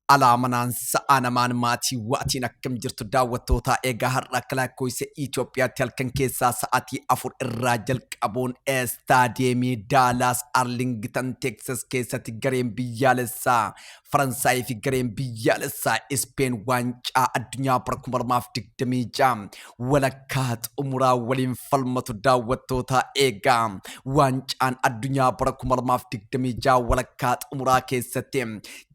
Alaamanaan sa'aanamaan maatii waatiin akkam jirtu daawwattoota eegaa har'a kalaakkooysa Itoophiyaatti halkan keessaa sa'aatii 4 irraa jalqabuun istaadiyeemii Daalaas Arlingtan Teksas keessatti gareen biyyaalessaa Faransaayii fi gareen biyyaalessaa Ispeen waancaa addunyaa bara 2026 walakkaa xumuraa waliin falmatu daawwattoota eegaa waancaan addunyaa bara 2026 walakkaa xumuraa keessatti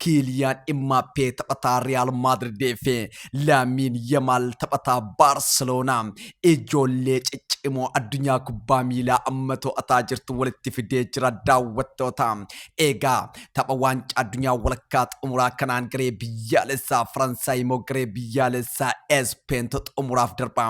Kiiliyaan Mbappé taphataa Real Madrid fi Lamine Yamal taphataa Barcelona ijoollee ciccimoo addunyaa kubbaa miilaa amma to'ataa jirtu walitti fidee jira daawwattoota eegaa tapha waancaa addunyaa walakkaa xumuraa kanaan garee biyyaalessaa Faransaay moo garee biyyaalessaa Spain xumuraaf darba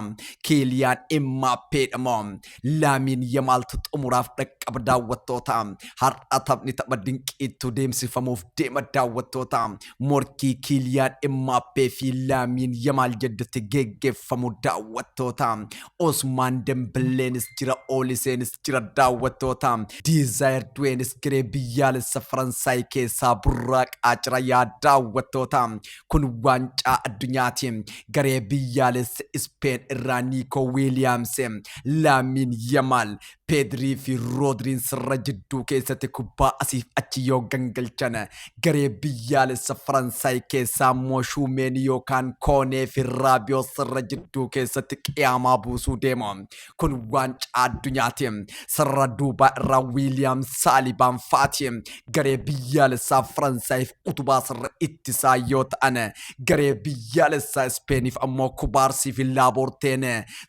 Kiiliyaan Mbappé dhamo Lamine Yamal xumuraaf dhaqqaba daawwattoota har'a taphni tapha dinqiitu deemsifamuuf deema daawwattoota morkii Kiiliyaan Mbappé fi Lamine Yamal jedhatti geggeeffamu daawwattoota Osman Dembelenis jira Olisenis jira daawwattoota Desire Douénis garee biyyaalessa Faransaay keessaa burraaqaa jira yaa daawwattoota kun waancaa addunyaati garee biyyaalessa Spain irraa Nico Williams Lamine Yamal Pedri fi Rodri sirra jidduu keessatti kubbaa asiif achi yoo gangalchan garee biyyaalessa Faransaay keessaa Moshumeen yookaan Koonee fi Rabiot sirra jidduu keessatti qiyaamaa buusuu deema kun waancaa addunyaati sirra duubaa irraa William Salibaan faati garee biyyaalessaa Faransaayif utubaa sirra ittisaa yoo ta'an garee biyyaalessaa Ispeeniif ammoo Kubaarsi fi Laaborteen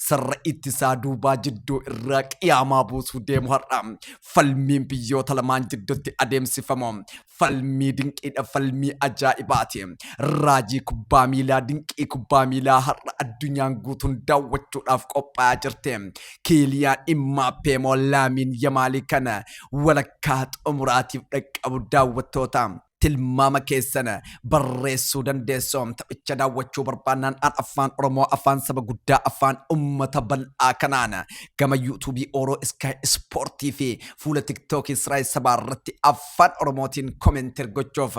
sirra ittisaa duubaa jidduu irraa qiyaamaa buusuu deemu har'a falmiin biyyoota lamaan jidduutti adeemsifamu falmii dinqiidha falmii ajaa'ibaati raajii kubbaa miilaa dinqii kubbaa miilaa har'a addunyaan guutuun daawwachuudhaaf qophaa'aa jirti Kiiliyaan Mbappé moo Lamine Yamal kana walakkaa xumuraatiif dhaqqabu daawwattoota tilmaama keessana barreessuu dandeessoo taphicha daawwachuu barbaannaan afaan Oromoo afaan saba guddaa afaan ummata bal'aa kanaana gama yuutuubii Oro Sky Sportii fi fuula TikTok Israa'el sabaa irratti afaan Oromootiin komentir gochuuf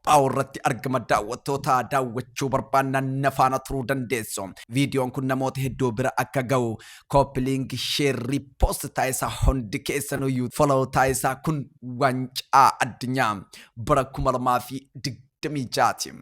irratti argama daawwattoota daawwachuu barbaannaan nafaana turuu dandeessu viidiyoon kun namoota hedduu bira akka ga'u koopiliing sheerri post taayisaa hundi keessanuyyuu follow taayisaa kun waancaa addunyaa bara 2026